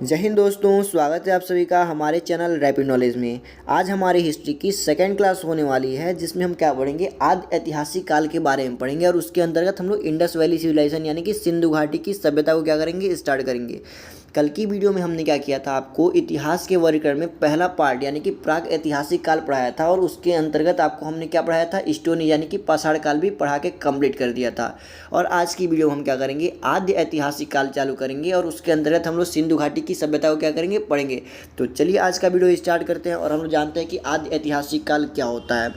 जय हिंद दोस्तों, स्वागत है आप सभी का हमारे चैनल रैपिड नॉलेज में। आज हमारी हिस्ट्री की सेकंड क्लास होने वाली है, जिसमें हम क्या पढ़ेंगे, आदि ऐतिहासिक काल के बारे में पढ़ेंगे। और उसके अंतर्गत हम लोग इंडस वैली सिविलाइजेशन यानी कि सिंधु घाटी की सभ्यता को क्या करेंगे, स्टार्ट करेंगे। कल की वीडियो में हमने क्या किया था, आपको इतिहास के वर्गीकरण में पहला पार्ट यानी कि प्राग ऐतिहासिक काल पढ़ाया था। और उसके अंतर्गत आपको हमने क्या पढ़ाया था, स्टोन यानी कि पाषाण काल भी पढ़ा के कंप्लीट कर दिया था। और आज की वीडियो में हम क्या करेंगे, आद्य ऐतिहासिक काल चालू करेंगे और उसके अंतर्गत हम लोग सिंधु घाटी की सभ्यता को क्या करेंगे, पढ़ेंगे। तो चलिए आज का वीडियो स्टार्ट करते हैं। और हम लोग जानते हैं कि आद्य ऐतिहासिक काल क्या होता है,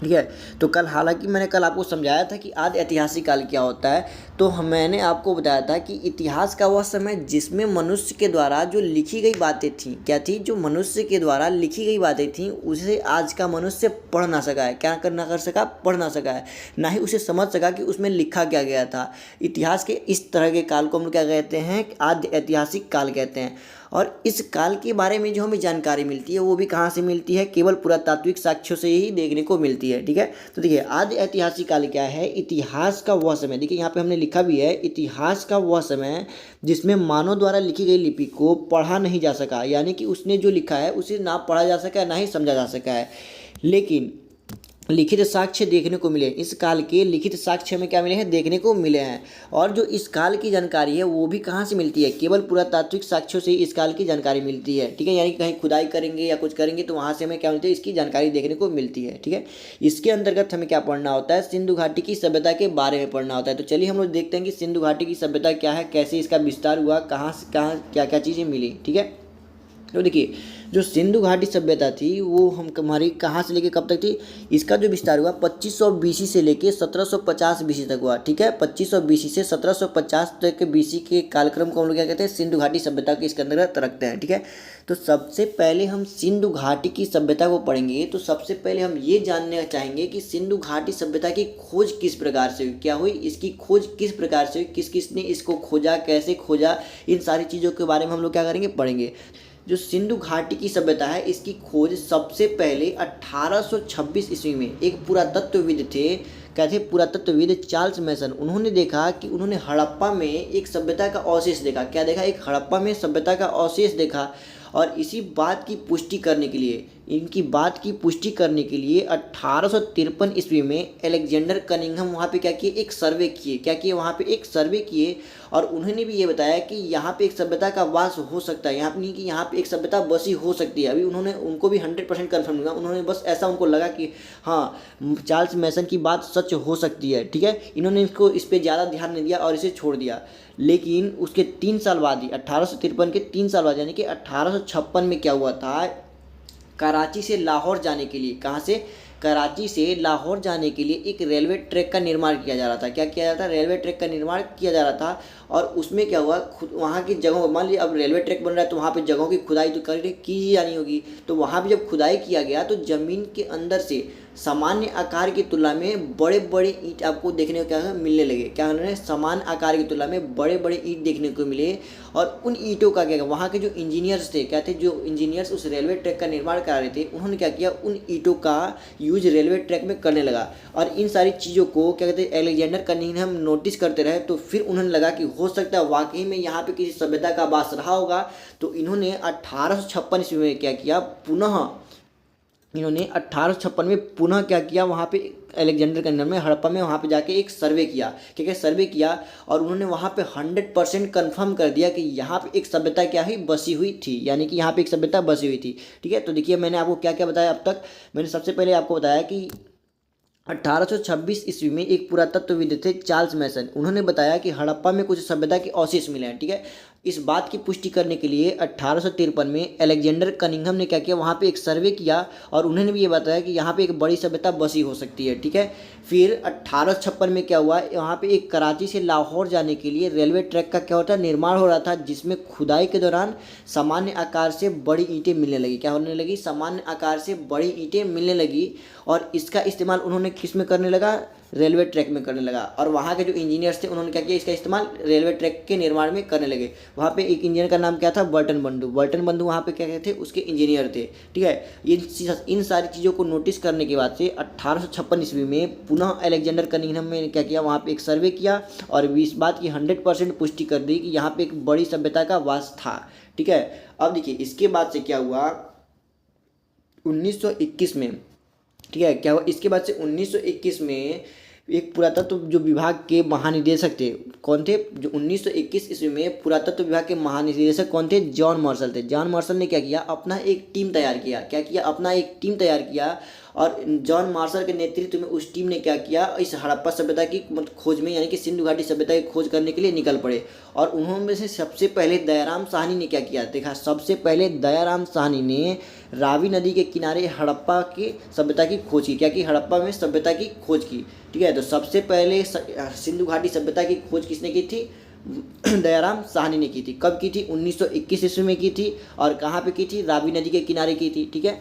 ठीक है। तो कल हालांकि मैंने कल आपको समझाया था कि आदि ऐतिहासिक काल क्या होता है। तो मैंने आपको बताया था कि इतिहास का वह समय जिसमें मनुष्य के द्वारा जो लिखी गई बातें थीं, क्या थी, जो मनुष्य के द्वारा लिखी गई बातें थीं उसे आज का मनुष्य पढ़ ना सका है, क्या कर ना कर सका, पढ़ ना सका है, ना ही उसे समझ सका कि उसमें लिखा क्या गया था। इतिहास के इस तरह के काल को हम लोग क्या कहते हैं, आदि ऐतिहासिक काल कहते हैं। और इस काल के बारे में जो हमें जानकारी मिलती है वो भी कहाँ से मिलती है, केवल पुरातात्विक साक्ष्यों से ही देखने को मिलती है, ठीक है। तो देखिए आदि ऐतिहासिक काल क्या है, इतिहास का वह समय, देखिए यहाँ पे हमने लिखा भी है, इतिहास का वह समय जिसमें मानव द्वारा लिखी गई लिपि को पढ़ा नहीं जा सका, यानी कि उसने जो लिखा है उसे ना पढ़ा जा सका ना ही समझा जा सका है, लेकिन लिखित साक्ष्य देखने को मिले। इस काल के लिखित साक्ष्य में क्या मिले हैं, देखने को मिले हैं। और जो इस काल की जानकारी है वो भी कहाँ से मिलती है, केवल पुरातात्विक साक्ष्यों से इस काल की जानकारी मिलती है, ठीक है। यानी कि कहीं खुदाई करेंगे या कुछ करेंगे तो वहाँ से हमें क्या मिलती है, इसकी जानकारी देखने को मिलती है, ठीक है। इसके अंतर्गत हमें क्या पढ़ना होता है, सिंधु घाटी की सभ्यता के बारे में पढ़ना होता है। तो चलिए हम लोग देखते हैं कि सिंधु घाटी की सभ्यता क्या है, कैसे इसका विस्तार हुआ, कहाँ से कहाँ क्या क्या चीज़ें मिली, ठीक है। तो देखिए जो सिंधु घाटी सभ्यता थी वो हमारी कहाँ से लेके कब तक थी, इसका जो विस्तार हुआ 2500 बीसी से लेके 1750 बीसी तक हुआ, ठीक है। 2500 बीसी से 1750 तक के बीसी के कालक्रम को हम लोग क्या कहते हैं, सिंधु घाटी सभ्यता के इसके अंतर्गत रखते हैं, ठीक है। तो सबसे पहले हम सिंधु घाटी की सभ्यता को पढ़ेंगे। तो सबसे पहले हम ये जानना चाहेंगे कि सिंधु घाटी सभ्यता की खोज किस प्रकार से हुई, क्या हुई, इसकी खोज किस प्रकार से हुई, किस किस ने इसको खोजा, कैसे खोजा, इन सारी चीज़ों के बारे में हम लोग क्या करेंगे, पढ़ेंगे। जो सिंधु घाटी की सभ्यता है इसकी खोज सबसे पहले 1826 ईस्वी में एक पुरातत्वविद थे, क्या थे, पुरातत्वविद चार्ल्स मैसन। उन्होंने देखा कि उन्होंने हड़प्पा में एक सभ्यता का अवशेष देखा, क्या देखा, एक हड़प्पा में सभ्यता का अवशेष देखा। और इसी बात की पुष्टि करने के लिए, इनकी बात की पुष्टि करने के लिए 1853 ईस्वी में अलेक्जेंडर कनिंघम वहाँ पे क्या किए, एक सर्वे किए, क्या किए, वहाँ पे एक सर्वे किए। और उन्होंने भी ये बताया कि यहाँ पे एक सभ्यता का वास हो सकता है, यहाँ पे नहीं कि यहाँ पे एक सभ्यता बसी हो सकती है। अभी उन्होंने उनको भी 100% कन्फर्म नहीं हुआ, उन्होंने बस ऐसा उनको लगा कि हाँ चार्ल्स मैसन की बात सच हो सकती है, ठीक है। इन्होंने इसको इस पर ज़्यादा ध्यान नहीं दिया और इसे छोड़ दिया। लेकिन उसके 3 साल बाद ही 1853 के 3 साल बाद यानी कि 1856 में क्या हुआ था, कराची से लाहौर जाने के लिए, कहाँ से, कराची से लाहौर जाने के लिए एक रेलवे ट्रैक का निर्माण किया जा रहा था। क्या किया जा रहा था, रेलवे ट्रैक का निर्माण किया जा रहा था। और उसमें क्या हुआ, वहाँ की जगहों, मान लीजिए अब रेलवे ट्रैक बन रहा है तो वहाँ पे जगहों की खुदाई तो की जानी होगी। तो वहाँ भी जब खुदाई किया गया तो ज़मीन के अंदर से सामान्य आकार की तुलना में बड़े बड़े ईंट आपको देखने को क्या मिलने लगे, क्या उन्होंने समान आकार की तुलना में बड़े बड़े ईंट देखने को मिले। और उन ईंटों का क्या, वहाँ के जो इंजीनियर्स थे, क्या थे, जो इंजीनियर्स उस रेलवे ट्रैक का निर्माण करा रहे थे, उन्होंने क्या किया, उन ईंटों का यूज रेलवे ट्रैक में करने लगा। और इन सारी चीज़ों को क्या कहते हैं, अलेक्जेंडर कनिंघम नोटिस करते रहे। तो फिर उन्होंने लगा कि हो सकता है वाकई में यहाँ पे किसी सभ्यता का वास रहा होगा। तो इन्होंने 1856 ईस्वी में क्या किया, इन्होंने 1856 में पुनः क्या किया, वहाँ पे अलेक्जेंडर कनिंघम में हड़प्पा में वहाँ पे जाके एक सर्वे किया, ठीक है, सर्वे किया। और उन्होंने वहाँ पे 100% कन्फर्म कर दिया कि यहाँ पे एक सभ्यता क्या हुई, बसी हुई थी, यानी कि यहाँ पे एक सभ्यता बसी हुई थी, ठीक है। तो देखिए मैंने आपको क्या क्या बताया अब तक। मैंने सबसे पहले आपको बताया कि 1826 ईस्वी में एक पुरातत्वविद थे चार्ल्स मैसन, उन्होंने बताया कि हड़प्पा में कुछ सभ्यता के अवशेष मिले हैं, ठीक है। इस बात की पुष्टि करने के लिए 1853 में अलेक्जेंडर कनिंघम ने क्या किया, वहाँ पे एक सर्वे किया और उन्होंने भी ये बताया कि यहाँ पे एक बड़ी सभ्यता बसी हो सकती है, ठीक है। फिर 1856 में क्या हुआ, वहाँ पे एक कराची से लाहौर जाने के लिए रेलवे ट्रैक का क्या होता है, निर्माण हो रहा था, जिसमें खुदाई के दौरान सामान्य आकार से बड़ी ईंटें मिलने लगी, क्या होने लगी, सामान्य आकार से बड़ी ईंटें मिलने लगी। और इसका इस्तेमाल उन्होंने किस में करने लगा, रेलवे ट्रैक में करने लगा। और वहाँ के जो इंजीनियर्स थे उन्होंने क्या किया, इसका इस्तेमाल रेलवे ट्रैक के निर्माण में करने लगे। वहाँ पे एक इंजीनियर का नाम क्या था, बर्टन बंधु वहाँ पे क्या कहते थे, उसके इंजीनियर थे, ठीक है। इन सारी चीज़ों को नोटिस करने के बाद से 1856 ईस्वी में पुनः अलेक्जेंडर कनिंघम ने क्या किया, वहाँ पे एक सर्वे किया और इस बात की 100% पुष्टि कर दी कि यहाँ पे एक बड़ी सभ्यता का वास था, ठीक है। अब देखिए इसके बाद से क्या हुआ 1921 में, ठीक है, क्या हुआ इसके बाद से 1921 में एक पुरातत्व जो विभाग के महानिदेशक थे, कौन थे, जो 1921 ईस्वी में पुरातत्व विभाग के महानिदेशक कौन थे, जॉन मार्शल थे। जॉन मार्शल ने क्या किया, अपना एक टीम तैयार किया, क्या किया, अपना एक टीम तैयार किया। और जॉन मार्शल के नेतृत्व में उस टीम ने क्या किया, इस हड़प्पा सभ्यता की खोज में यानी कि सिंधु घाटी सभ्यता की खोज करने के लिए निकल पड़े। और उन्होंने से सबसे पहले दयाराम साहनी ने क्या किया, देखा, सबसे पहले दयाराम साहनी ने रावी नदी के किनारे हड़प्पा की सभ्यता की खोज की, क्या की, हड़प्पा में सभ्यता की खोज की, ठीक है। तो सबसे पहले सिंधु घाटी सभ्यता की खोज किसने की थी, दयाराम साहनी ने की थी। कब की थी, 1921 ईस्वी में की थी। और कहाँ पे की थी, रावी नदी के किनारे की थी, ठीक है।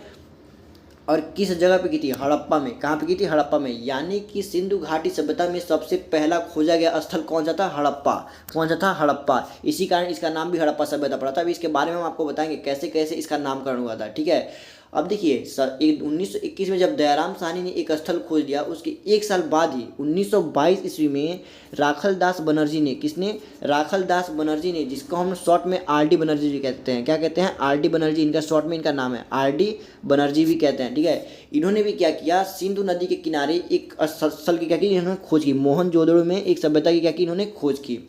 और किस जगह पे की थी, हड़प्पा में। कहाँ पे की थी, हड़प्पा में। यानी कि सिंधु घाटी सभ्यता में सबसे पहला खोजा गया स्थल कौन सा था, हड़प्पा। कौन सा था, हड़प्पा। इसी कारण इसका नाम भी हड़प्पा सभ्यता पड़ा था। अभी इसके बारे में हम आपको बताएंगे कैसे कैसे इसका नामकरण हुआ था, ठीक है। अब देखिए 1921 में जब दयाराम साहनी ने एक स्थल खोज लिया, उसके एक साल बाद ही 1922 ईस्वी में राखलदास बनर्जी ने, किसने, राखलदास बनर्जी ने, जिसको हम शॉर्ट में आर.डी. बनर्जी भी कहते हैं, क्या कहते हैं, आर.डी. बनर्जी, इनका शॉर्ट में इनका नाम है, आर.डी. बनर्जी भी कहते हैं, ठीक है। इन्होंने भी क्या किया, सिंधु नदी के किनारे एक स्थल की क्या की, इन्होंने खोज की। मोहनजोदड़ो में एक सभ्यता की क्या की, इन्होंने खोज की,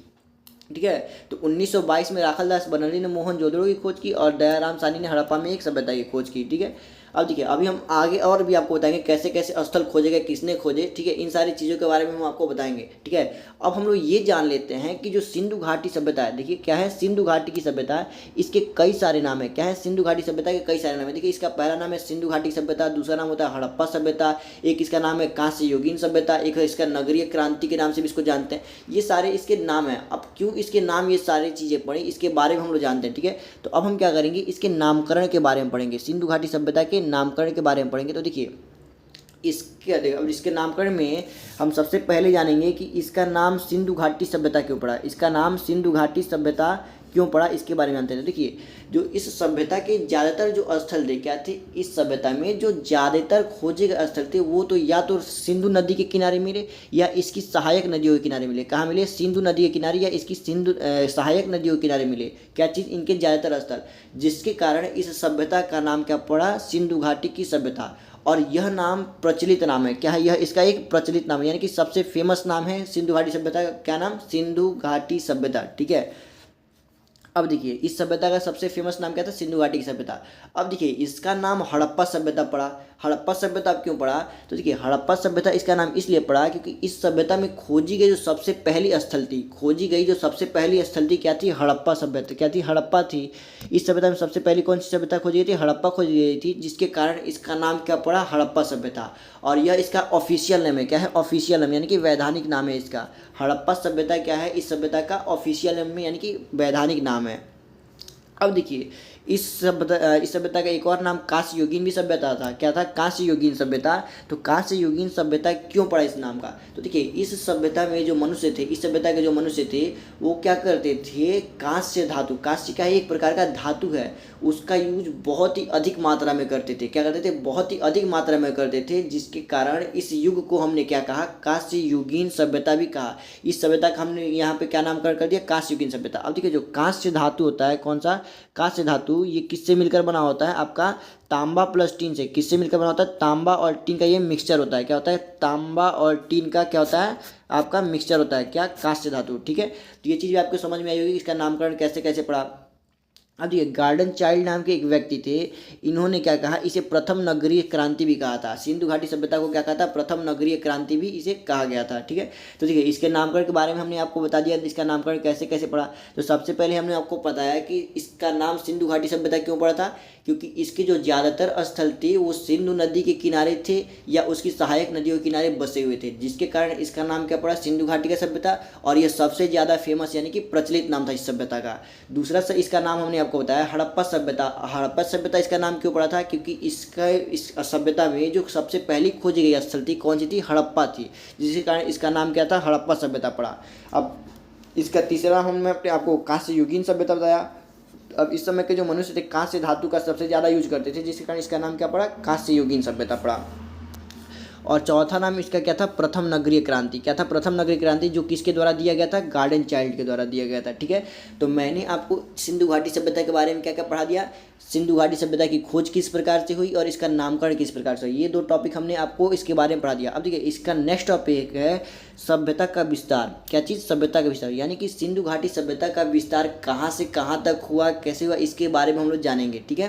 ठीक है। तो 1922 में राखलदास बनर्जी ने मोहनजोदड़ो की खोज की और दयाराम साहनी ने हड़प्पा में एक सभ्यता की खोज की, ठीक है। अब देखिए अभी हम आगे और भी आपको बताएंगे कैसे कैसे स्थल खोजे गए, किसने खोजे, ठीक है। इन सारी चीज़ों के बारे में हम आपको बताएंगे, ठीक है। अब हम लोग ये जान लेते हैं कि जो सिंधु घाटी सभ्यता है, देखिए क्या है, सिंधु घाटी की सभ्यता है, इसके कई सारे नाम है। क्या है, सिंधु घाटी सभ्यता के कई सारे नाम है। देखिए इसका पहला नाम है सिंधु घाटी सभ्यता, दूसरा नाम होता है हड़प्पा सभ्यता, एक इसका नाम है कांस्य युगीन सभ्यता, एक है इसका नगरीय क्रांति के नाम से भी इसको जानते हैं। ये सारे इसके नाम हैं। अब क्यों इसके नाम, ये सारी चीज़ें पढ़ी, इसके बारे में हम लोग जानते हैं, ठीक है। तो अब हम क्या करेंगे, इसके नामकरण के बारे में पढ़ेंगे, सिंधु घाटी सभ्यता के नामकरण के बारे में पढ़ेंगे। तो देखिए इसके नामकरण में हम सबसे पहले जानेंगे कि इसका नाम सिंधु घाटी सभ्यता क्यों पड़ा। इसका नाम सिंधु घाटी सभ्यता क्यों पड़ा, इसके बारे में जानते हैं। तो देखिए जो इस सभ्यता के ज़्यादातर जो स्थल थे, क्या थे, इस सभ्यता में जो ज़्यादातर खोजे गए स्थल थे वो तो या तो सिंधु नदी के किनारे मिले या इसकी सहायक नदियों के किनारे मिले। कहाँ मिले, सिंधु नदी के किनारे या इसकी सहायक नदियों के किनारे मिले। क्या चीज़, इनके ज़्यादातर स्थल, जिसके कारण इस सभ्यता का नाम क्या पड़ा, सिंधु घाटी की सभ्यता। और यह नाम प्रचलित नाम है, क्या है, यह इसका एक प्रचलित नाम है, यानी कि सबसे फेमस नाम है सिंधु घाटी सभ्यता का। क्या नाम, सिंधु घाटी सभ्यता, ठीक है। अब देखिए इस सभ्यता का सबसे फेमस नाम क्या था, सिंधु घाटी की सभ्यता। अब देखिए इसका नाम हड़प्पा सभ्यता पड़ा। हड़प्पा सभ्यता क्यों पड़ा, तो देखिए हड़प्पा सभ्यता इसका नाम इसलिए पड़ा क्योंकि इस सभ्यता में खोजी गई जो सबसे पहली स्थल थी, खोजी गई जो सबसे पहली स्थल थी, क्या थी, हड़प्पा सभ्यता। क्या थी, हड़प्पा थी। इस सभ्यता में सबसे पहली कौन सी सभ्यता खोजी गई थी, हड़प्पा खोजी गई थी, जिसके कारण इसका नाम क्या पड़ा, हड़प्पा सभ्यता। और यह इसका ऑफिशियल नेम है, क्या है, ऑफिशियल नेम, यानी कि वैधानिक नाम है इसका। हड़प्पा सभ्यता क्या है, इस सभ्यता का ऑफिशियल नेम में यानी कि वैधानिक नाम है। अब देखिए इस सभ्यता का एक और नाम कांस्य युगीन भी सभ्यता था। क्या था, कांस्य युगीन सभ्यता। तो कांस्य युगीन सभ्यता क्यों पड़ा इस नाम का, तो देखिए इस सभ्यता में जो मनुष्य थे, इस सभ्यता के जो मनुष्य थे वो क्या करते थे, कांस्य धातु, कांस्य का एक प्रकार का धातु है, उसका यूज बहुत ही अधिक मात्रा में करते थे। क्या करते थे, बहुत ही अधिक मात्रा में करते थे, जिसके कारण इस युग को हमने क्या कहा, कांस्य युगीन सभ्यता भी कहा। इस सभ्यता का हमने यहाँ पे क्या नामकरण कर दिया, कांस्य युगीन सभ्यता। अब देखिए जो कांस्य धातु होता है, कौन सा, कांस्य धातु, ये किससे मिलकर बना होता है, आपका तांबा प्लस टीन से। किससे मिलकर बना होता है, तांबा और टीन का ये मिक्सचर होता है। क्या होता है, तांबा और टीन का क्या होता है, आपका मिक्सचर होता है, क्या, कांस्य धातु, ठीक है। तो ये चीज़ भी आपको समझ में आई होगी, इसका नामकरण कैसे कैसे पड़ा। अब देखिए गार्डन चाइल्ड नाम के एक व्यक्ति थे, इन्होंने क्या कहा, इसे प्रथम नगरीय क्रांति भी कहा था। सिंधु घाटी सभ्यता को क्या कहा था, प्रथम नगरीय क्रांति भी इसे कहा गया था, ठीक है। तो देखिए इसके नामकरण के बारे में हमने आपको बता दिया, इसका नामकरण कैसे कैसे पड़ा। तो सबसे पहले हमने आपको बताया कि इसका नाम सिंधु घाटी सभ्यता क्यों पड़ा था, क्योंकि इसके जो ज़्यादातर स्थल थे वो सिंधु नदी के किनारे थे या उसकी सहायक नदियों के किनारे बसे हुए थे, जिसके कारण इसका नाम क्या पड़ा, सिंधु घाटी का सभ्यता। और यह सबसे ज़्यादा फेमस यानी कि प्रचलित नाम था इस सभ्यता का। दूसरा इसका नाम हमने आपको बताया हड़प्पा सभ्यता। हड़प्पा सभ्यता इसका नाम क्यों पड़ा था, क्योंकि इस सभ्यता में जो सबसे पहली खोजी गई स्थल थी कौन सी थी, हड़प्पा थी, जिसके कारण इसका नाम क्या था, हड़प्पा सभ्यता पड़ा। अब इसका तीसरा हमने अपने आपको कांस्य युगीन सभ्यता बताया। अब इस समय के जो मनुष्य थे कांस्य धातु का सबसे ज़्यादा यूज करते थे, जिसके कारण इसका नाम क्या पड़ा, कांस्य युगीन सभ्यता पड़ा। और चौथा नाम इसका क्या था, प्रथम नगरीय क्रांति। क्या था, प्रथम नगरीय क्रांति, जो किसके द्वारा दिया गया था, गार्डन चाइल्ड के द्वारा दिया गया था। ठीक है, तो मैंने आपको सिंधु घाटी सभ्यता के बारे में क्या क्या पढ़ा दिया, सिंधु घाटी सभ्यता की खोज किस प्रकार से हुई और इसका नामकरण किस प्रकार से हुई, ये 2 टॉपिक हमने आपको इसके बारे में पढ़ा दिया। अब देखिए इसका नेक्स्ट टॉपिक है सभ्यता का विस्तार। क्या चीज़, सभ्यता का विस्तार, यानी कि सिंधु घाटी सभ्यता का विस्तार कहाँ से कहाँ तक हुआ, कैसे हुआ, इसके बारे में हम लोग जानेंगे। ठीक है,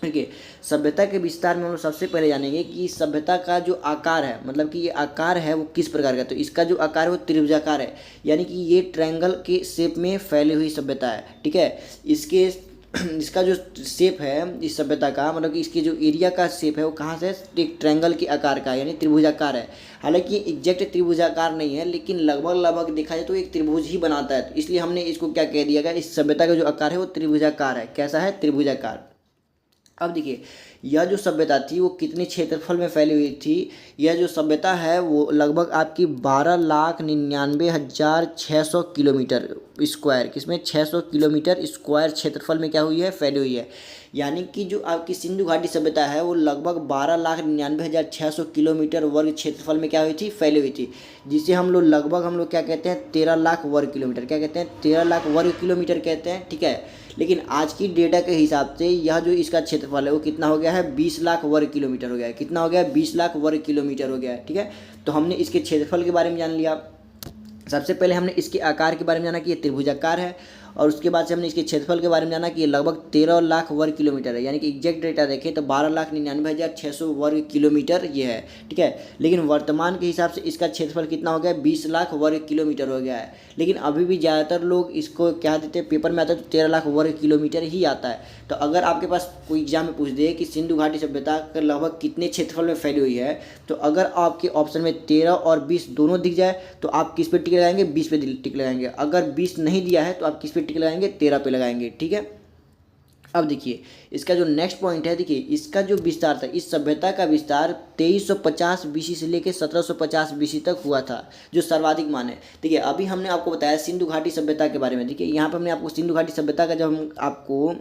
देखिए सभ्यता के विस्तार में हम लोग सबसे पहले जानेंगे कि सभ्यता का जो आकार है, मतलब कि ये आकार है वो किस प्रकार का। तो इसका जो आकार है वो त्रिभुजाकार है, यानी कि ये ट्रायंगल के शेप में फैली हुई सभ्यता है। ठीक है, इसका जो शेप है इस सभ्यता का, मतलब कि इसकी जो एरिया का शेप है वो कहाँ से, एक ट्रायंगल के आकार का, यानी त्रिभुजाकार है। हालांकि ये एग्जैक्ट त्रिभुजाकार नहीं है, लेकिन लगभग देखा जाए तो एक त्रिभुज ही बनाता है। तो इसलिए हमने इसको क्या कह दिया गया, इस सभ्यता का जो आकार है वो त्रिभुजाकार है। कैसा है, त्रिभुजाकार। अब देखिए यह जो सभ्यता थी वो कितने क्षेत्रफल में फैली हुई थी, यह जो सभ्यता है वो लगभग आपकी 12,99,600 किलोमीटर स्क्वायर, किसमें 600 किलोमीटर स्क्वायर क्षेत्रफल में क्या हुई है, फैली हुई है। यानी कि जो आपकी सिंधु घाटी सभ्यता है वो लगभग 12,99,600 किलोमीटर वर्ग क्षेत्रफल में क्या हुई थी, फैली हुई थी, जिसे हम लोग क्या कहते हैं, 13 लाख वर्ग किलोमीटर, क्या कहते हैं, 13 लाख वर्ग किलोमीटर कहते हैं। ठीक है, लेकिन आज की डेटा के हिसाब से यह जो इसका क्षेत्रफल है वो कितना हो गया है, 20 लाख वर्ग किलोमीटर हो गया है। कितना हो गया है, 20 लाख वर्ग किलोमीटर हो गया है। ठीक है, तो हमने इसके क्षेत्रफल के बारे में जान लिया। सबसे पहले हमने इसके आकार के बारे में जाना कि ये त्रिभुजाकार है, और उसके बाद से हमने इसके क्षेत्रफल के बारे में जाना कि ये लगभग 13 लाख वर्ग किलोमीटर है, यानी कि एग्जैक्ट डेटा देखें तो 12,99,600 वर्ग किलोमीटर ये है। ठीक है, लेकिन वर्तमान के हिसाब से इसका क्षेत्रफल कितना हो गया है, 20 लाख वर्ग किलोमीटर हो गया है। लेकिन अभी भी ज़्यादातर लोग इसको क्या देते हैं, पेपर में आता है तो 13 लाख वर्ग किलोमीटर ही आता है। तो अगर आपके पास कोई एग्जाम में पूछ दे कि सिंधु घाटी सभ्यता लगभग कितने क्षेत्रफल में फैली हुई है, तो अगर आपके ऑप्शन में 13 और 20 दोनों दिख जाए तो आप किस पे टिक लगाएंगे, 20 पे टिक लगाएंगे। अगर 20 नहीं दिया है तो आप किस पे टिक लगाएंगे, 13 पे लगाएंगे। ठीक है, अब देखिए इसका जो नेक्स्ट पॉइंट है, देखिए इसका जो विस्तार था, इस सभ्यता का विस्तार 2350 बीसी से लेकर 1750 बीसी तक हुआ था, जो सर्वाधिक मान है। देखिए अभी हमने आपको बताया सिंधु घाटी सभ्यता के बारे में। देखिए यहाँ पर हमने आपको सिंधु घाटी सभ्यता का जब हम आपको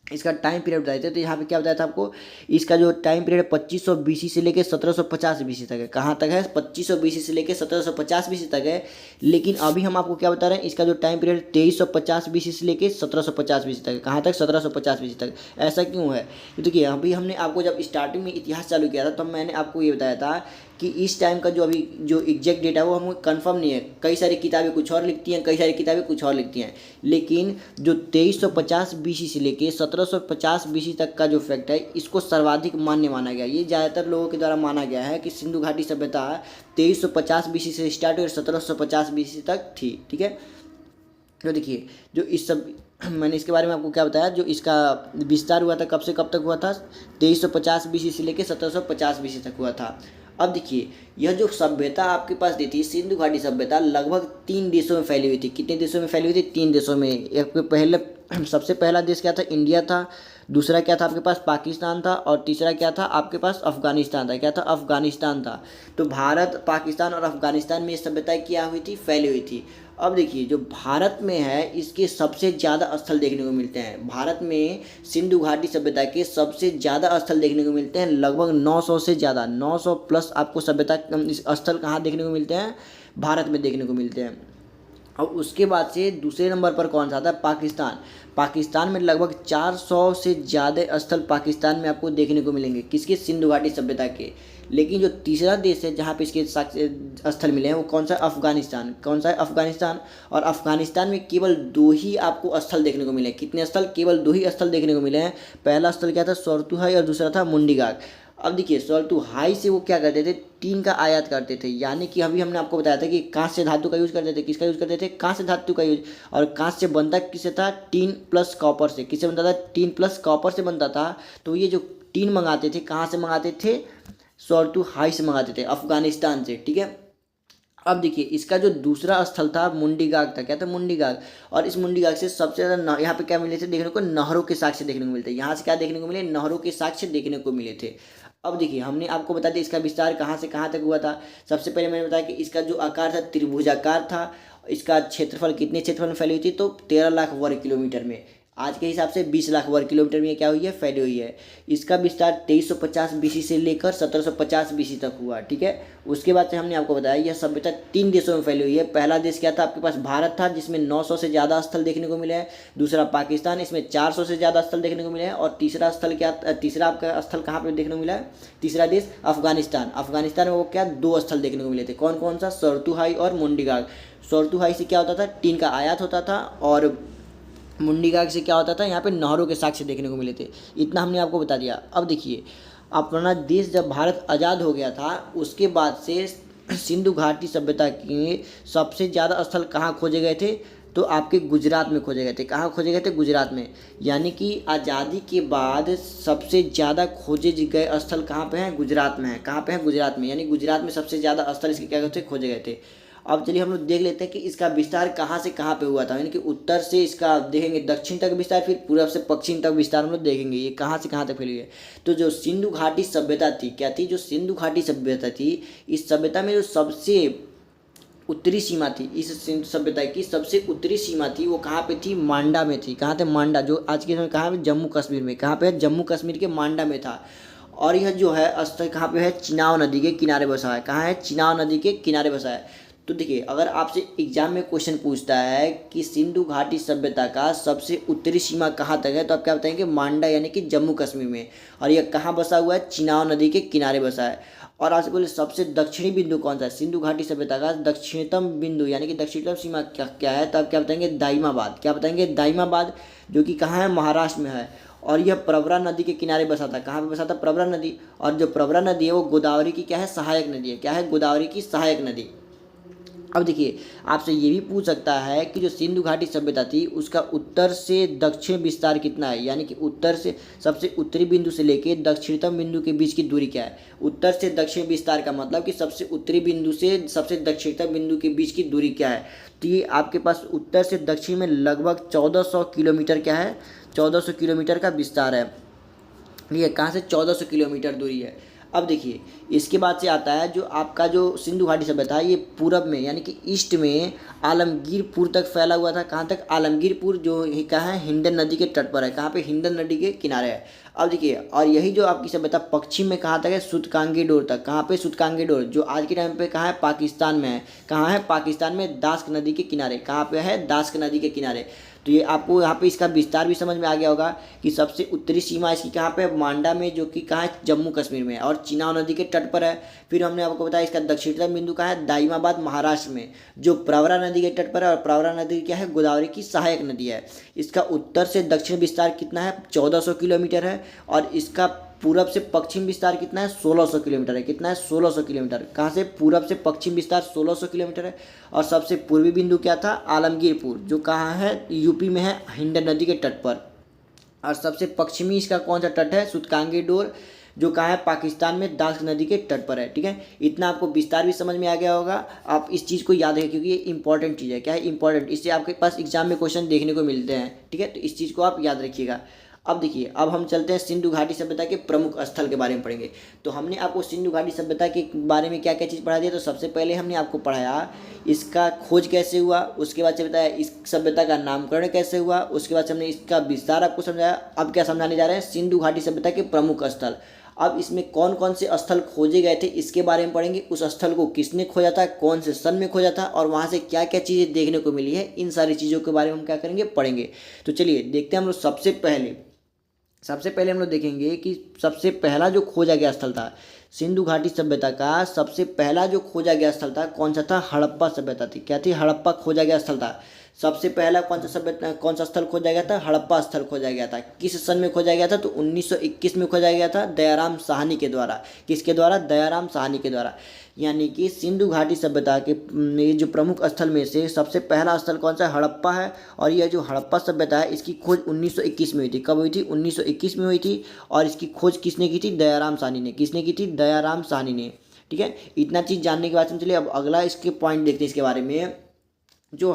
इसका टाइम पीरियड बताए थे, तो यहाँ पे क्या बताया था आपको, इसका जो टाइम पीरियड 2500 बीसी से लेकर 1750 बीसी तक है। कहाँ तक है, 2500 बीसी से लेकर 1750 बीसी तक है। लेकिन अभी हम आपको क्या बता रहे हैं, इसका जो टाइम पीरियड 2350 बीसी से लेकर 1750 बीसी तक है। कहाँ तक, 1750 बीसी तक। ऐसा क्यों है, तो देखिए अभी हमने आपको जब स्टार्टिंग में इतिहास चालू किया था तब मैंने आपको ये बताया था कि इस टाइम का जो एग्जैक्ट डेटा है वो हमको कंफर्म नहीं है। कई सारी किताबें कुछ और लिखती हैं, कई सारी किताबें कुछ और लिखती हैं, लेकिन जो 2350 बीसी से लेके 1750 बीसी तक का जो फैक्ट है इसको सर्वाधिक मान्य माना गया। ये ज़्यादातर लोगों के द्वारा माना गया है कि सिंधु घाटी सभ्यता 2350 बीसी से स्टार्ट हुई और 1750 बीसी तक थी। ठीक है, तो देखिए जो इस सब मैंने इसके बारे में आपको क्या बताया, जो इसका विस्तार हुआ था कब से कब तक हुआ था, 2350 बीसी से लेकर 1750 बीसी तक हुआ था। अब देखिए यह जो सभ्यता आपके पास दी थी, सिंधु घाटी सभ्यता लगभग 3 देशों में फैली हुई थी। कितने देशों में फैली हुई थी, 3 देशों में। सबसे पहला देश क्या था, इंडिया था। दूसरा क्या था आपके पास, पाकिस्तान था। और तीसरा क्या था आपके पास, अफगानिस्तान था। क्या था, अफगानिस्तान था। तो भारत, पाकिस्तान और अफगानिस्तान में ये सभ्यता क्या हुई थी, फैली हुई थी। अब देखिए जो भारत में है इसके सबसे ज़्यादा स्थल देखने को मिलते हैं। भारत में सिंधु घाटी सभ्यता के सबसे ज़्यादा स्थल देखने को मिलते हैं, लगभग 900 से ज़्यादा, 900 प्लस आपको सभ्यता स्थल कहाँ देखने को मिलते हैं, भारत में देखने को मिलते हैं। और उसके बाद से दूसरे नंबर पर कौन सा आता है, पाकिस्तान। पाकिस्तान में लगभग 400 से ज़्यादा स्थल पाकिस्तान में आपको देखने को मिलेंगे, किसके, सिंधु घाटी सभ्यता के। लेकिन जो तीसरा देश है जहाँ पे इसके स्थल मिले हैं वो कौन सा है, अफगानिस्तान। कौन सा है, अफगानिस्तान। और अफगानिस्तान में केवल 2 ही आपको स्थल देखने को मिले। कितने स्थल, केवल 2 ही स्थल देखने को मिले हैं। पहला स्थल क्या था, सोरतुहाई, और दूसरा था मुंडीगाग। अब देखिए सोरतुहाई से वो क्या करते थे, टीन का आयात करते थे। यानी कि अभी हमने आपको बताया था कि कांस्य धातु का यूज करते थे। किसका यूज करते थे, कांस्य धातु का यूज। और कांस्य बनता किससे था, टीन प्लस कॉपर से। किससे बनता था, टीन प्लस कॉपर से बनता था। तो ये जो टीन मंगाते थे कहाँ से मंगाते थे, सोरतुहाई से मंगाते थे, अफगानिस्तान से। ठीक है, अब देखिए इसका जो दूसरा स्थल था मुंडीगाग था। क्या था, मुंडीगाग। और इस मुंडीगाग से सबसे ज़्यादा यहाँ पे क्या मिले थे देखने को, नहरों के साक्ष्य देखने को मिलते हैं। यहाँ से क्या देखने को मिले, नहरों के साक्ष्य देखने को मिले थे। अब देखिए हमने आपको बता दिया इसका विस्तार कहाँ से कहाँ तक हुआ था। सबसे पहले मैंने बताया कि इसका जो आकार था त्रिभुजाकार था। इसका क्षेत्रफल कितने क्षेत्रफल में फैली हुई थी, तो 13 लाख वर्ग किलोमीटर में। आज के हिसाब से 20 लाख वर्ग किलोमीटर में क्या हुई है, फैली हुई है। इसका विस्तार 2350 बीसी से लेकर 1750 बीसी तक हुआ, ठीक है। उसके बाद से हमने आपको बताया यह सभ्यता 3 देशों में फैली हुई है। पहला देश क्या था आपके पास, भारत था, जिसमें 900 से ज़्यादा स्थल देखने को मिले हैं। दूसरा पाकिस्तान, इसमें 400 से ज़्यादा स्थल देखने को मिले हैं। और तीसरा स्थल क्या, तीसरा आपका स्थल कहाँ पर देखने को मिला है, तीसरा देश अफगानिस्तान। अफगानिस्तान में वो क्या, 2 स्थल देखने को मिले थे। कौन कौन सा, सरतुहाई और मुंडीगाग। सरतुहाई से क्या होता था, टीन का आयात होता था, और मुंडीगाग से क्या होता था, यहाँ पे नहरों के साक्ष्य देखने को मिले थे। इतना हमने आपको बता दिया। अब देखिए, अपना देश जब भारत आज़ाद हो गया था उसके बाद से सिंधु घाटी सभ्यता के सबसे ज़्यादा स्थल कहाँ खोजे गए थे, तो आपके गुजरात में खोजे गए थे। कहाँ खोजे गए थे, गुजरात में। यानी कि आज़ादी के बाद सबसे ज़्यादा खोजे गए स्थल कहाँ पे हैं, गुजरात में है। कहाँ पे हैं, गुजरात में। यानी गुजरात में सबसे ज़्यादा स्थल इसके क्या थे, खोजे गए थे। अब चलिए हम लोग देख लेते हैं कि इसका विस्तार कहाँ से कहाँ पे हुआ था। यानी कि उत्तर से इसका देखेंगे दक्षिण तक विस्तार, फिर पूर्व से पश्चिम तक विस्तार हम लोग देखेंगे ये कहाँ से कहाँ तक फैली है। तो जो सिंधु घाटी सभ्यता थी, क्या थी, जो सिंधु घाटी सभ्यता थी, इस सभ्यता में जो सबसे उत्तरी सीमा थी, इस सिंधु सभ्यता की सबसे उत्तरी सीमा थी, वो कहाँ पे थी, मांडा में थी। कहाँ थे, मांडा, जो आज के समय कहाँ है, जम्मू कश्मीर में। कहाँ पे है, जम्मू कश्मीर के मांडा में था। और यह जो है स्थल कहाँ पे है, चिनाब नदी के किनारे बसा है। कहाँ है, चिनाब नदी के किनारे बसा है। तो देखिए, अगर आपसे एग्जाम में क्वेश्चन पूछता है कि सिंधु घाटी सभ्यता का सबसे उत्तरी सीमा कहाँ तक है, तो आप क्या बताएंगे, मांडा यानी कि जम्मू कश्मीर में। और यह कहाँ बसा हुआ है, चिनाब नदी के किनारे बसा है। और आपसे बोले सबसे दक्षिणी बिंदु कौन सा है, सिंधु घाटी सभ्यता का दक्षिणतम बिंदु यानी कि दक्षिणतम सीमा क्या क्या है, तो आप क्या बताएंगे, दाइमाबाद। क्या बताएंगे, दाइमाबाद, जो कि कहाँ है, महाराष्ट्र में है। और यह प्रवरा नदी के किनारे बसा था। कहाँ पे बसा था, प्रवरा नदी। और जो प्रवरा नदी है वो गोदावरी की क्या है, सहायक नदी है। क्या है, गोदावरी की सहायक नदी। अब देखिए, आपसे ये भी पूछ सकता है कि जो सिंधु घाटी सभ्यता थी उसका उत्तर से दक्षिण विस्तार कितना है, यानी कि उत्तर से सबसे उत्तरी बिंदु से लेके दक्षिणतम बिंदु के बीच की दूरी क्या है। उत्तर से दक्षिण विस्तार का मतलब कि सबसे उत्तरी बिंदु से सबसे दक्षिणतम बिंदु के बीच की दूरी क्या है। तो ये आपके पास उत्तर से दक्षिण में लगभग 1400 किलोमीटर क्या है, 1400 किलोमीटर का विस्तार है। ये कहाँ से, 1400 किलोमीटर दूरी है। अब देखिए, इसके बाद से आता है जो आपका जो सिंधु घाटी सभ्यता है, ये पूरब में यानी कि ईस्ट में आलमगीरपुर तक फैला हुआ था। कहाँ तक, आलमगीरपुर, जो कहाँ है, हिंडन नदी के तट पर है। कहाँ पे, हिंडन नदी के किनारे है। अब देखिए, और यही जो आपकी सभ्यता पश्चिम में कहाँ तक है, सूतकांगी डोर तक। कहाँ पे, सूतकांगी डोर, जो आज के टाइम पे कहाँ है, पाकिस्तान में है। कहाँ है, पाकिस्तान में दास्क नदी के किनारे। कहाँ पे है, दास्क नदी के किनारे। तो ये आपको यहाँ पे इसका विस्तार भी समझ में आ गया होगा कि सबसे उत्तरी सीमा इसकी कहाँ पे, मांडा में, जो कि कहाँ है, जम्मू कश्मीर में, और चिनाब नदी के तट पर है। फिर हमने आपको बताया इसका दक्षिणतम बिंदु कहाँ है, दाइमाबाद, महाराष्ट्र में, जो प्रवरा नदी के तट पर है। और प्रवरा नदी क्या है, गोदावरी की सहायक नदी है। इसका उत्तर से दक्षिण विस्तार कितना है, 1400 किलोमीटर है। और इसका पूरब से पश्चिम विस्तार कितना है, 1600 किलोमीटर है। कितना है, 1600 किलोमीटर। कहाँ से, पूरब से पश्चिम विस्तार 1600 किलोमीटर है। और सबसे पूर्वी बिंदु क्या था, आलमगीरपुर, जो कहाँ है, यूपी में है, हिंडन नदी के तट पर। और सबसे पश्चिमी इसका कौन सा तट है, सूतकांगी डोर, जो कहाँ है, पाकिस्तान में दास्क नदी के तट पर है। ठीक है, इतना आपको विस्तार भी समझ में आ गया होगा। आप इस चीज़ को याद रखें क्योंकि ये इंपॉर्टेंट चीज़ है। क्या है, इंपॉर्टेंट, इससे आपके पास एग्जाम में क्वेश्चन देखने को मिलते हैं। ठीक है, तो इस चीज़ को आप याद रखिएगा। अब देखिए, अब हम चलते हैं सिंधु घाटी सभ्यता के प्रमुख स्थल के बारे में पढ़ेंगे। तो हमने आपको सिंधु घाटी सभ्यता के बारे में क्या क्या चीज़ पढ़ा दिया। तो सबसे पहले हमने आपको पढ़ाया इसका खोज कैसे हुआ, उसके बाद से बताया इस सभ्यता का नामकरण कैसे हुआ, उसके बाद से हमने इसका विस्तार आपको समझाया। अब क्या समझाने जा रहे हैं, सिंधु घाटी सभ्यता के प्रमुख स्थल। अब इसमें कौन कौन से स्थल खोजे गए थे इसके बारे में पढ़ेंगे। उस स्थल को किसने खोजा था, कौन से सन में खोजा था, और वहाँ से क्या क्या चीज़ें देखने को मिली है, इन सारी चीज़ों के बारे में हम क्या करेंगे, पढ़ेंगे। तो चलिए देखते हैं हम लोग। सबसे पहले हम लोग देखेंगे कि सबसे पहला जो खोजा गया स्थल था सिंधु घाटी सभ्यता का, सबसे पहला जो खोजा गया स्थल था कौन सा था, हड़प्पा सभ्यता थी। क्या थी, हड़प्पा खोजा गया स्थल था। सबसे पहला कौन सा स्थल खोजा गया था, हड़प्पा स्थल खोजा गया था। किस सन में खोजा गया था, तो 1921 में खोजा गया था, दयाराम साहनी के द्वारा। किसके द्वारा, दयाराम साहनी के द्वारा। यानी कि सिंधु घाटी सभ्यता के ये जो प्रमुख स्थल में से सबसे पहला स्थल कौन सा है, हड़प्पा है। और यह जो हड़प्पा सभ्यता है इसकी खोज 1921 में हुई थी। कब हुई थी, 1921 में हुई थी। और इसकी खोज किसने की थी, दयाराम साहनी ने। किसने की थी, दयाराम साहनी ने। ठीक है, इतना चीज़ जानने के बाद हम चलिए अब अगला इसके पॉइंट देखते हैं। इसके बारे में जो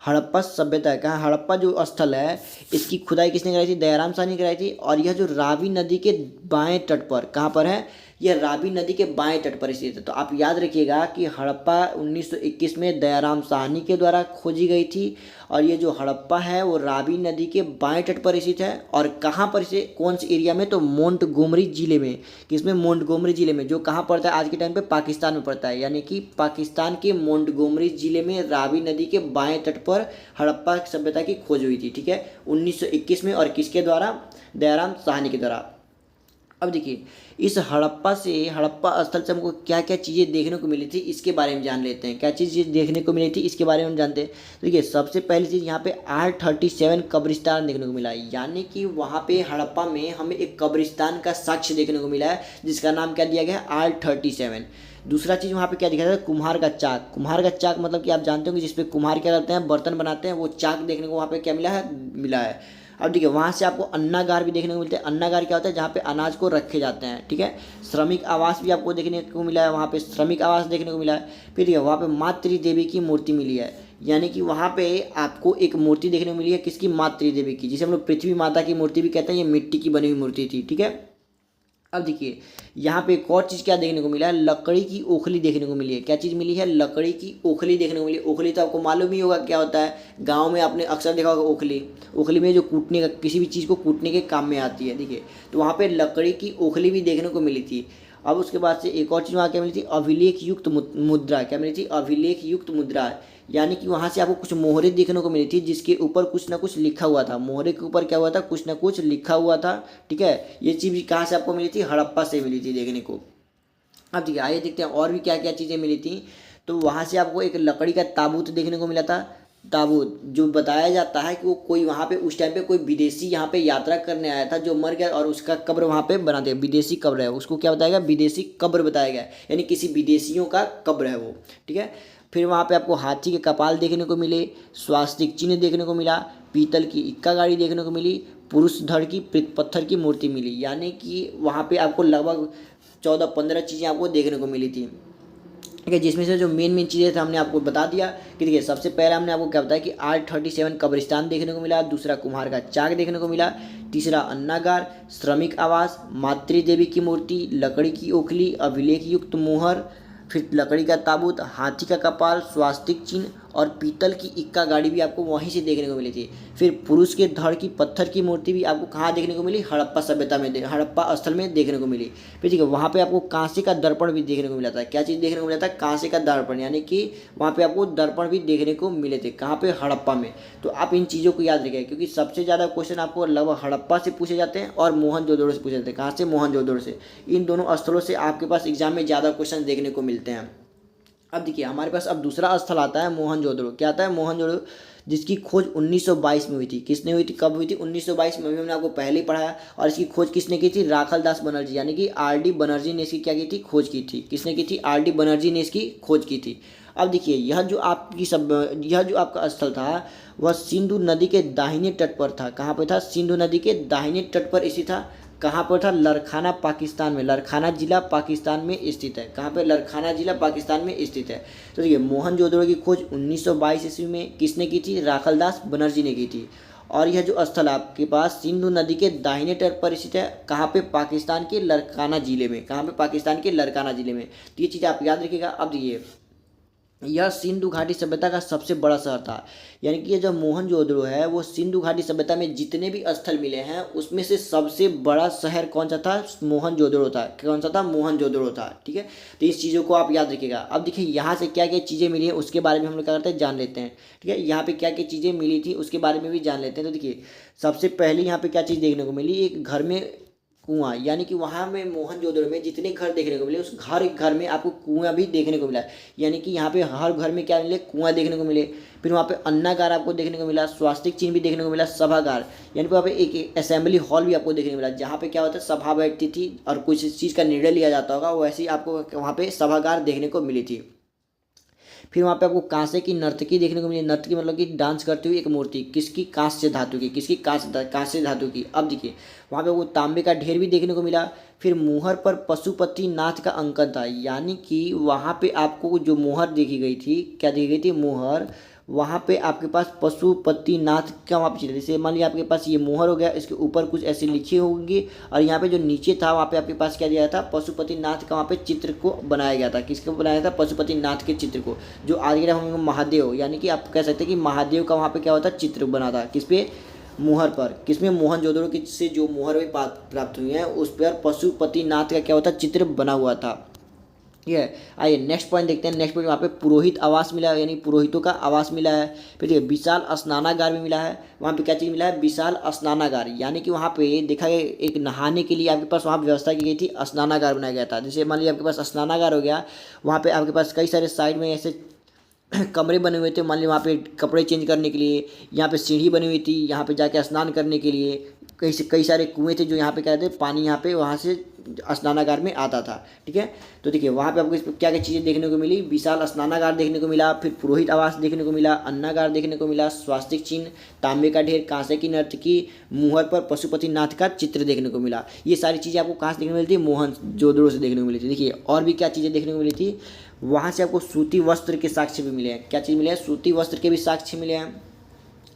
हड़प्पा सभ्यता है, कहाँ, हड़प्पा जो स्थल है इसकी खुदाई किसने कराई थी, दयाराम साहनी कराई थी। और यह जो रावी नदी के बाएं तट पर, कहाँ पर है, यह रावी नदी के बाएं तट पर स्थित है। तो आप याद रखिएगा कि हड़प्पा 1921 में दयाराम साहनी के द्वारा खोजी गई थी और ये जो हड़प्पा है वो रावी नदी के बाएं तट पर स्थित है। और कहाँ पर इसे, कौन से एरिया में, तो मोंटगोमरी जिले में। किसमें, मोंटगोमरी जिले में, जो कहाँ पड़ता है आज के टाइम पे पाकिस्तान में पड़ता है, यानी कि पाकिस्तान के मोंटगोमरी जिले में रावी नदी के बाएं तट पर हड़प्पा सभ्यता की खोज हुई थी। ठीक है, 1921 में। और किसके द्वारा, दयाराम साहनी के द्वारा। अब देखिए इस हड़प्पा स्थल से हमको क्या क्या चीज़ें देखने को मिली थी इसके बारे में जान लेते हैं। क्या चीज़ें देखने को मिली थी इसके बारे में हम जानते हैं। तो देखिए सबसे पहली चीज़ यहाँ पे R37 कब्रिस्तान देखने को मिला है, यानी कि वहाँ पे हड़प्पा में हमें एक कब्रिस्तान का साक्ष्य देखने को मिला है जिसका नाम क्या दिया गया है, R37। दूसरा चीज़ वहाँ पे क्या दिखा था, कुम्हार का चाक। कुम्हार का चाक मतलब कि आप जानते होंगे जिसपे कुम्हार क्या करते हैं, बर्तन बनाते हैं, वो चाक देखने को वहाँ पे क्या मिला है। अब देखिए वहाँ से आपको अन्नागार भी देखने को मिलते हैं। अन्नागार क्या होता है, जहाँ पे अनाज को रखे जाते हैं। ठीक है, श्रमिक आवास भी आपको देखने को मिला है, वहाँ पे श्रमिक आवास देखने को मिला है। फिर देखिए वहाँ पे मातृ देवी की मूर्ति मिली है, यानी कि वहाँ पे आपको एक मूर्ति देखने को मिली है, किसकी, मातृ देवी की, जिसे हम लोग पृथ्वी माता की मूर्ति भी कहते हैं। ये मिट्टी की बनी हुई मूर्ति थी। ठीक है, अब देखिए यहाँ पे एक और चीज़ क्या देखने को मिला है, लकड़ी की ओखली देखने को मिली है। क्या चीज़ मिली है, लकड़ी की ओखली देखने को मिली है। ओखली तो आपको मालूम ही होगा क्या होता है, गांव में आपने अक्सर देखा होगा ओखली। ओखली में जो कूटने का, किसी भी चीज़ को कूटने के काम में आती है। देखिए तो वहाँ पे लकड़ी की ओखली भी देखने को मिली थी। अब उसके बाद से एक और चीज़ वहाँ क्या मिली थी, अभिलेख युक्त मुद्रा। क्या मिली थी, अभिलेख युक्त मुद्रा, यानी कि वहाँ से आपको कुछ मोहरे देखने को मिली थी जिसके ऊपर कुछ ना कुछ लिखा हुआ था। मोहरे के ऊपर क्या हुआ था, कुछ ना कुछ लिखा हुआ था। ठीक है, ये चीज़ कहाँ से आपको मिली थी, हड़प्पा से मिली थी देखने को। अब देखिए आइए देखते हैं और भी क्या क्या चीज़ें मिली थी। तो वहाँ से आपको एक लकड़ी का ताबूत देखने को मिला था। ताबूत जो बताया जाता है कि वो कोई वहाँ पे उस टाइम पे कोई विदेशी यहाँ पे यात्रा करने आया था जो मर गया और उसका कब्र वहाँ पे बना दिया। विदेशी कब्र है, उसको क्या बताया गया, विदेशी कब्र बताया गया, यानी किसी विदेशियों का कब्र है वो। ठीक है, फिर वहाँ पे आपको हाथी के कपाल देखने को मिले, स्वास्तिक चिन्ह देखने को मिला, पीतल की इक्का गाड़ी देखने को मिली, पुरुष धड़ की पत्थर की मूर्ति मिली, यानी कि वहाँ पे आपको लगभग 14-15 चीज़ें आपको देखने को मिली थी। ठीक है, जिसमें से जो मेन चीज़ें थे हमने आपको बता दिया कि देखिए सबसे पहले हमने आपको क्या बताया कि R37 कब्रिस्तान देखने को मिला, दूसरा कुम्हार का चाक देखने को मिला, तीसरा अन्नागार, श्रमिक आवास, मातृ देवी की मूर्ति, लकड़ी की ओखली, अभिलेख युक्त मोहर, फिर लकड़ी का ताबूत, हाथी का कपाल, स्वास्तिक चिन्ह और पीतल की इक्का गाड़ी भी आपको वहीं से देखने को मिली थी। फिर पुरुष के धड़ की पत्थर की मूर्ति भी आपको कहाँ देखने को मिली, हड़प्पा सभ्यता में, हड़प्पा स्थल में देखने को मिली। फिर ठीक है, वहाँ पे आपको कांसे का दर्पण भी देखने को मिला था। क्या चीज़ देखने को मिला था, कांसे का दर्पण, यानी कि वहाँ पे आपको दर्पण भी देखने को मिले थे। कहाँ पे, हड़प्पा में। तो आप इन चीज़ों को याद रखिए क्योंकि सबसे ज़्यादा क्वेश्चन आपको लगभग हड़प्पा से पूछे जाते हैं और मोहनजोदड़ो से पूछे जाते हैं। कहाँ से, मोहनजोदड़ो से। इन दोनों स्थलों से आपके पास एग्जाम में ज़्यादा क्वेश्चन देखने को मिलते हैं। अब देखिए हमारे पास अब दूसरा स्थल आता है मोहनजोदड़ो। क्या आता है, मोहनजोदड़ो, जिसकी खोज 1922 में हुई थी। किसने हुई थी, कब हुई थी, 1922 में। अभी हमने आपको पहले ही पढ़ाया। और इसकी खोज किसने की थी, राखलदास बनर्जी, यानी कि R.D. बनर्जी ने इसकी क्या की थी, खोज की थी। किसने की थी, R.D. बनर्जी ने इसकी खोज की थी। अब देखिए यह जो आपका स्थल था वह सिंधु नदी के दाहिने तट पर था। कहाँ पर था, सिंधु नदी के दाहिने तट पर स्थित था। कहाँ पर था, लरखाना पाकिस्तान में। लरखाना जिला पाकिस्तान में स्थित है। कहाँ पे, लरखाना जिला पाकिस्तान में स्थित है। तो देखिए मोहनजोदड़ो की खोज 1922 ईस्वी में किसने की थी, राखलदास बनर्जी ने की थी। और यह जो स्थल आपके पास सिंधु नदी के दाहिने तट पर स्थित है। कहाँ पे, पाकिस्तान के लरखाना जिले में। कहाँ पे, पाकिस्तान के लरखाना जिले में। तो ये चीज़ आप याद रखिएगा। अब देखिए यह सिंधु घाटी सभ्यता का सबसे बड़ा शहर था, यानी कि ये जो मोहनजोदड़ो है वो सिंधु घाटी सभ्यता में जितने भी स्थल मिले हैं उसमें से सबसे बड़ा शहर कौन सा था, मोहनजोदड़ो था। कौन सा था, मोहनजोदड़ो था। ठीक है, तो इस चीज़ों को आप याद रखिएगा। अब देखिए यहाँ से क्या क्या चीज़ें मिली हैं उसके बारे में हम लोग क्या करते हैं, जान लेते हैं। ठीक है, यहाँ पे क्या क्या चीज़ें मिली थी उसके बारे में भी जान लेते हैं। तो देखिए सबसे पहले यहाँ पे क्या चीज़ देखने को मिली, एक घर में कुआं, यानी कि वहाँ में मोहनजोदड़ो में जितने घर देखने को मिले उस घर में आपको कुआं भी देखने को मिला, यानी कि यहाँ पे हर घर में क्या मिले, कुआं देखने को मिले। फिर वहाँ पे अन्नागार आपको देखने को मिला, स्वास्तिक चिन्ह भी देखने को मिला, सभागार, यानी कि वहाँ पे एक असेंबली हॉल भी आपको देखने को मिला जहाँ पे क्या होता है, सभा बैठती थी और कुछ चीज़ का निर्णय लिया जाता होगा, वैसे ही आपको वहाँ पे सभागार देखने को मिली थी। फिर वहाँ पे आपको कांसे की नर्तकी देखने को मिली। नर्तकी मतलब कि डांस करती हुई एक मूर्ति, किसकी, कांस्य धातु की। किसकी, कांस्य धातु की। अब देखिए वहाँ पे वो तांबे का ढेर भी देखने को मिला। फिर मुहर पर पशुपति नाथ का अंकन था, यानी कि वहाँ पे आपको जो मुहर देखी गई थी, क्या देखी गई थी, मुहर, वहाँ पे आपके पास पशुपतिनाथ का वहाँ पे चित्र, जैसे मान लिया आपके पास ये मोहर हो गया, इसके ऊपर कुछ ऐसे लिखी होंगी और यहाँ पे जो नीचे था वहाँ पे आपके पास क्या दिया था, पशुपतिनाथ का वहाँ पे चित्र को बनाया गया था। किसको बनाया था, पशुपतिनाथ के चित्र को, जो आज के हम महादेव, यानी कि आप कह सकते हैं कि महादेव का वहाँ पे क्या होता है, चित्र बना था। किस पे, मोहर पर। किसमें, मोहनजोदड़ो की से जो मोहर भी प्राप्त हुई है उस पर पशुपतिनाथ का क्या होता, चित्र बना हुआ था। ठीक है, आइए नेक्स्ट पॉइंट देखते हैं। नेक्स्ट पॉइंट वहाँ पे पुरोहित आवास मिला है, यानी पुरोहितों का आवास मिला है। फिर देखिए विशाल स्नानागार भी मिला है। वहाँ पे क्या चीज़ मिला है, विशाल स्नानागार, यानी कि वहाँ पे देखा गया एक नहाने के लिए आपके पास वहाँ व्यवस्था की गई थी, स्नानागार बनाया गया था। जैसे मान लीजिए आपके पास स्नानागार हो गया, वहाँ पे आपके पास कई सारे साइड में ऐसे कमरे बने हुए थे। मान लीजिए वहाँ पे कपड़े चेंज करने के लिए, यहाँ पे सीढ़ी बनी हुई थी, यहाँ पे जाके स्नान करने के लिए कई सारे कुएं थे, जो यहाँ पे क्या थे, पानी यहाँ पे वहाँ से स्नानागार में आता था। ठीक है, तो देखिए वहाँ पे आपको इस क्या क्या चीज़ें देखने को मिली, विशाल स्नानागार देखने को मिला, फिर पुरोहित आवास देखने को मिला, अन्नागार देखने को मिला, स्वास्तिक चिन्ह, तांबे का ढेर, कांसे की नर्तकी, मुहर पर पशुपतिनाथ का चित्र देखने को मिला। ये सारी चीज़ें आपको कहाँ से देखने को मिली थी, मोहनजोदड़ो से देखने को मिली थी। देखिए और भी क्या चीज़ें देखने को मिली थी, वहाँ से आपको सूती वस्त्र के साक्ष्य भी मिले हैं। क्या चीज़ मिले हैं, सूती वस्त्र के भी साक्ष्य मिले हैं।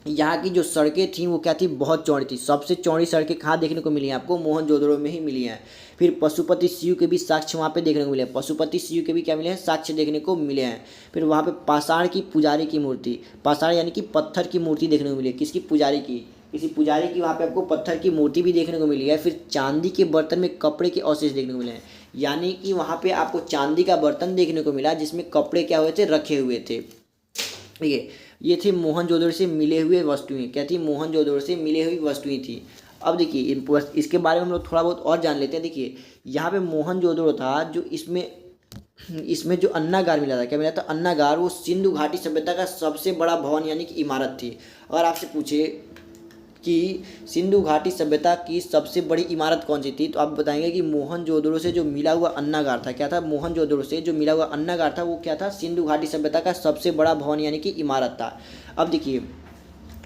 यहाँ की जो सड़कें थी वो क्या थी, बहुत चौड़ी थी। सबसे चौड़ी सड़कें कहाँ देखने को मिली हैं आपको, मोहनजोदड़ो में ही मिली हैं। फिर पशुपति शिव के भी साक्ष्य वहाँ पे देखने को मिले हैं। पशुपति शिव के भी क्या मिले हैं, साक्ष्य देखने को मिले हैं। फिर वहाँ पे पाषाण की पुजारी की मूर्ति, पाषाण यानी कि पत्थर की मूर्ति देखने को मिली है। किसकी, पुजारी की, किसी पुजारी की वहाँ पे आपको पत्थर की मूर्ति भी देखने को मिली है। फिर चांदी के बर्तन में कपड़े के अवशेष देखने को मिले हैं, यानी कि वहाँ पे आपको चांदी का बर्तन देखने को मिला जिसमें कपड़े क्या हुए थे, रखे हुए थे। ठीक है, ये थे मोहनजोदड़ो से मिले हुए वस्तुएं। क्या थी, मोहनजोदड़ो से मिले हुई वस्तुएं थी। अब देखिए इसके बारे में हम लोग थोड़ा बहुत और जान लेते हैं। देखिए यहाँ पे मोहनजोदड़ो था, जो इसमें जो अन्नागार मिला था, क्या मिला था, अन्नागार, वो सिंधु घाटी सभ्यता का सबसे बड़ा भवन यानी कि इमारत थी। अगर आपसे पूछे कि सिंधु घाटी सभ्यता की सबसे बड़ी इमारत कौन सी थी, तो आप बताएंगे कि मोहनजोदड़ो से जो मिला हुआ अन्नागार था। क्या था, मोहनजोदड़ो से जो मिला हुआ अन्नागार था वो क्या था, सिंधु घाटी सभ्यता का सबसे बड़ा भवन यानी कि इमारत था। अब देखिए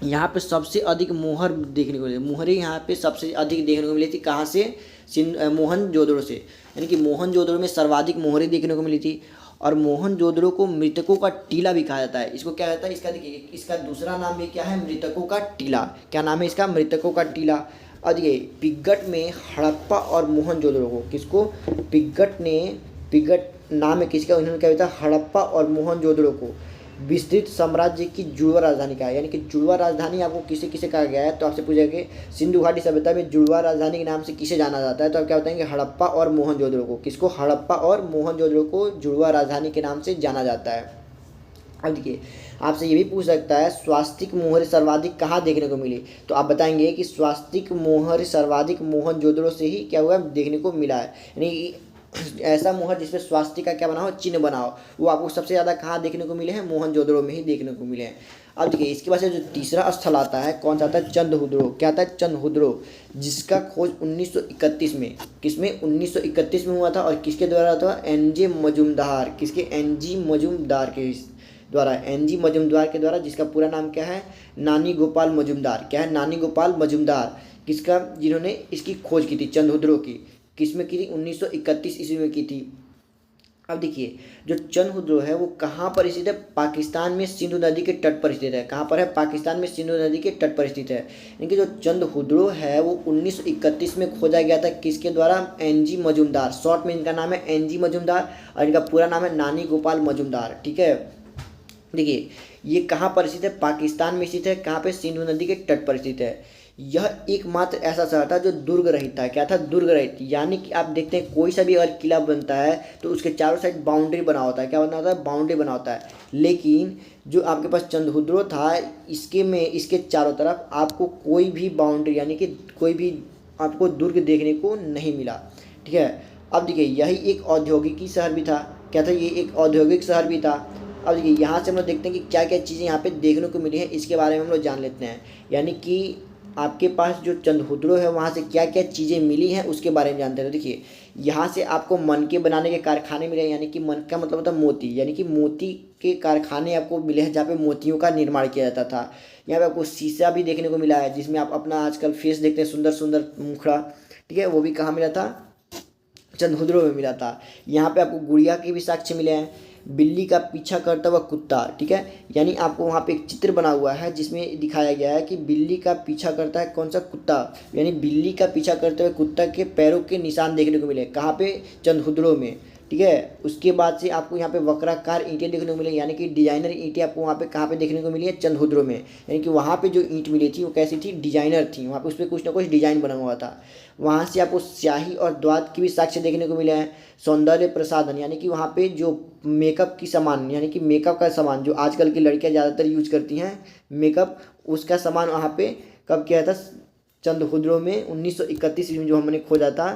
यहाँ पे सबसे अधिक मोहर देखने को मिली, मोहरें यहाँ पे सबसे अधिक देखने को मिली थी। कहाँ से, मोहनजोदड़ो से, यानी कि मोहनजोदड़ो में सर्वाधिक मोहरें देखने को मिली थी। और मोहनजोदड़ो को मृतकों का टीला भी कहा जाता है। इसको क्या कहता है, इसका देखिए इसका दूसरा नाम भी क्या है, मृतकों का टीला। क्या नाम है इसका, मृतकों का टीला। और देखिए पिग्गट में हड़प्पा और मोहनजोदड़ो को, किसको, पिग्गट नाम है किसका, उन्होंने क्या कहता है, हड़प्पा और मोहनजोदड़ो को विस्तृत साम्राज्य की जुड़वा राजधानी कहा है। यानी कि जुड़वा राजधानी आपको किसे किसे कहा गया है, तो आपसे पूछा कि सिंधु घाटी सभ्यता में जुड़वा राजधानी के नाम से किसे जाना जाता है, तो आप क्या बताएंगे, हड़प्पा और मोहनजोदड़ो को। किसको, हड़प्पा और मोहनजोदड़ो को जुड़वा राजधानी के नाम से जाना जाता है। अब देखिए आपसे ये भी पूछ सकता है, स्वास्तिक मोहर सर्वाधिक कहाँ देखने को मिली, तो आप बताएंगे कि स्वास्तिक मोहर सर्वाधिक मोहनजोदड़ो से ही क्या हुआ, देखने को मिला है। यानी ऐसा मोहर जिसपे स्वास्तिक का क्या बना हो, चिन्ह बना हो, वो आपको सबसे ज़्यादा कहाँ देखने को मिले हैं, मोहनजोदड़ो में ही देखने को मिले हैं। अब देखिए इसके बाद से जो तीसरा स्थल आता है, कौन सा आता है, चंद्रहुदड़ो। क्या आता है, चंद्रहुदड़ो, जिसका खोज 1931 में, किसमें, 1931 में हुआ था। और किसके द्वारा था, एन.जे. मजुमदार, किसके, एन.जी. मजुमदार के द्वारा, एन.जी. मजुमदार के द्वारा, जिसका पूरा नाम क्या है, नानी गोपाल मजुमदार। क्या है, नानी गोपाल मजुमदार, किसका, जिन्होंने इसकी खोज की थी, चंद्रहुदड़ो की, किसमें की थी, 1931 ईस्वी में की थी। अब देखिए जो चंद्रहुदड़ो है वो कहाँ पर स्थित है, पाकिस्तान में सिंधु नदी के तट पर स्थित है। कहाँ पर है, पाकिस्तान में सिंधु नदी के तट पर स्थित है। यानी कि जो चंद्रहुदड़ो है वो 1931 में खोजा गया था, किसके द्वारा, एन.जी. मजुमदार। शॉर्ट में इनका नाम है एन.जी. मजुमदार और इनका पूरा नाम है नानी गोपाल मजुमदार। ठीक है, देखिए ये कहाँ पर स्थित है, पाकिस्तान में स्थित है। कहाँ पे, सिंधु नदी के तट पर स्थित है। यह एकमात्र ऐसा शहर था जो दुर्ग रहित था। क्या था, दुर्ग रहित, यानी कि आप देखते हैं कोई सा भी अगर किला बनता है तो उसके चारों साइड बाउंड्री बना होता है। क्या बना होता है, बाउंड्री बना होता है। लेकिन जो आपके पास चंद्रहुदड़ो था, इसके चारों तरफ आपको कोई भी बाउंड्री यानी कि कोई भी आपको दुर्ग देखने को नहीं मिला। ठीक है, अब देखिए यही एक औद्योगिक शहर भी था। क्या था, ये एक औद्योगिक शहर भी था। अब देखिए यहाँ से हम लोग देखते हैं कि क्या क्या चीज़ें यहाँ पे देखने को मिली हैं, इसके बारे में हम लोग जान लेते हैं। यानी कि आपके पास जो चंद्रहुदड़ो है वहाँ से क्या क्या चीज़ें मिली हैं उसके बारे में जानते हैं। तो देखिए यहाँ से आपको मनके बनाने के कारखाने मिले, यानी कि मन का मतलब होता है मोती, यानी कि मोती के कारखाने आपको मिले हैं जहाँ पे मोतियों का निर्माण किया जाता था। यहाँ पे आपको शीशा भी देखने को मिला है जिसमें आप अपना आजकल फेस देखते हैं, सुंदर सुंदर मुखड़ा। ठीक है, वो भी कहाँ मिला था, चंद्रहुदड़ो में मिला था। यहाँ पे आपको गुड़िया के भी साक्ष्य मिले हैं। बिल्ली का पीछा करता हुआ कुत्ता, ठीक है। यानी आपको वहाँ पे एक चित्र बना हुआ है जिसमें दिखाया गया है कि बिल्ली का पीछा करता है कौन सा कुत्ता, यानी बिल्ली का पीछा करते हुए कुत्ता के पैरों के निशान देखने को मिले, कहाँ पे, चंदहुदड़ों में, ठीक है। उसके बाद से आपको यहाँ पे वक्राकार ईंटें देखने को मिले, यानी कि डिजाइनर ईंटें आपको वहाँ पे कहाँ पे देखने को मिली है, चंदहुदड़ों में। यानी कि वहाँ पे जो ईंट मिली थी वो कैसी थी, डिजाइनर थी, वहाँ पे उस पर कुछ ना कुछ डिजाइन बना हुआ था। वहाँ से आपको स्याही और द्वात की भी साक्ष्य देखने को मिले हैं। सौंदर्य प्रसाधन, यानी कि वहाँ पे जो मेकअप की सामान, यानी कि मेकअप का सामान जो आजकल की लड़कियाँ ज़्यादातर यूज करती हैं मेकअप, उसका सामान वहाँ पे कब किया था, चंदहुदड़ों में 1931 ईस्वी में जो हमने खोजा था,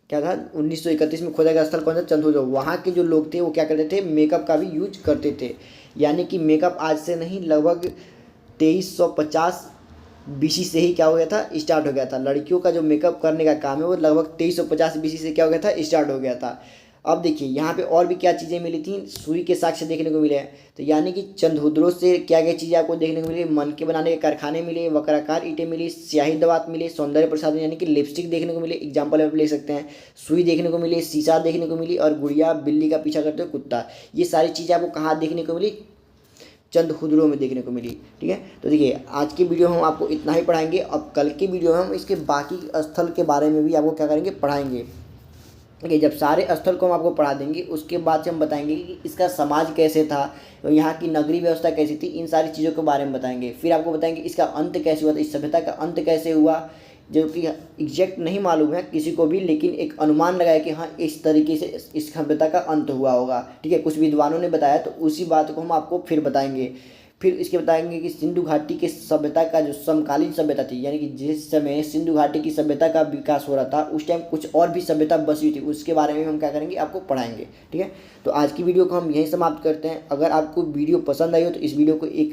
क्या था, 1931 में खोजा गया स्थल कौन सा, चंदहुदड़ो। वहाँ के जो लोग थे वो क्या करते थे, मेकअप का भी यूज करते थे। यानी कि मेकअप आज से नहीं, लगभग 2350 बीसी से ही क्या हो गया था, स्टार्ट हो गया था। लड़कियों का जो मेकअप करने का काम है वो लगभग 2350 बीसी से क्या हो गया था, स्टार्ट हो गया था। अब देखिए यहाँ पे और भी क्या चीज़ें मिली थी, सुई के साक्ष्य देखने को मिले हैं। तो यानी कि चंदहुदड़ों से क्या क्या चीज़ें आपको देखने को मिली, मन के बनाने के कारखाने मिले, वक्राकार ईंटें मिली, स्याही दवात मिले, सौंदर्य प्रसाधन यानी कि लिपस्टिक देखने को मिले, एग्जाम्पल आप ले सकते हैं, सुई देखने को मिली, शीशा देखने को मिली, और गुड़िया, बिल्ली का पीछा करते हुए कुत्ता। ये सारी चीज़ें आपको कहाँ देखने को मिली, चंदहुदड़ों में देखने को मिली, ठीक है। तो देखिए आज की वीडियो हम आपको इतना ही पढ़ाएंगे। अब कल की वीडियो में हम इसके बाकी स्थल के बारे में भी आपको क्या करेंगे, पढ़ाएंगे। देखिए जब सारे स्थल को हम आपको पढ़ा देंगे उसके बाद से हम बताएंगे कि इसका समाज कैसे था, यहाँ की नगरीय व्यवस्था कैसी थी, इन सारी चीज़ों के बारे में बताएंगे। फिर आपको बताएंगे इसका अंत कैसे हुआ था, इस सभ्यता का अंत कैसे हुआ, जो कि एग्जैक्ट नहीं मालूम है किसी को भी, लेकिन एक अनुमान लगाया कि हाँ इस तरीके से इस सभ्यता का अंत हुआ होगा, ठीक है। कुछ विद्वानों ने बताया, तो उसी बात को हम आपको फिर बताएंगे। फिर इसके बताएंगे कि सिंधु घाटी के सभ्यता का जो समकालीन सभ्यता थी, यानी कि जिस समय सिंधु घाटी की सभ्यता का विकास हो रहा था उस टाइम कुछ और भी सभ्यता बसी हुई थी, उसके बारे में हम क्या करेंगे, आपको पढ़ाएंगे, ठीक है। तो आज की वीडियो को हम यहीं समाप्त करते हैं। अगर आपको वीडियो पसंद आई हो तो इस वीडियो को एक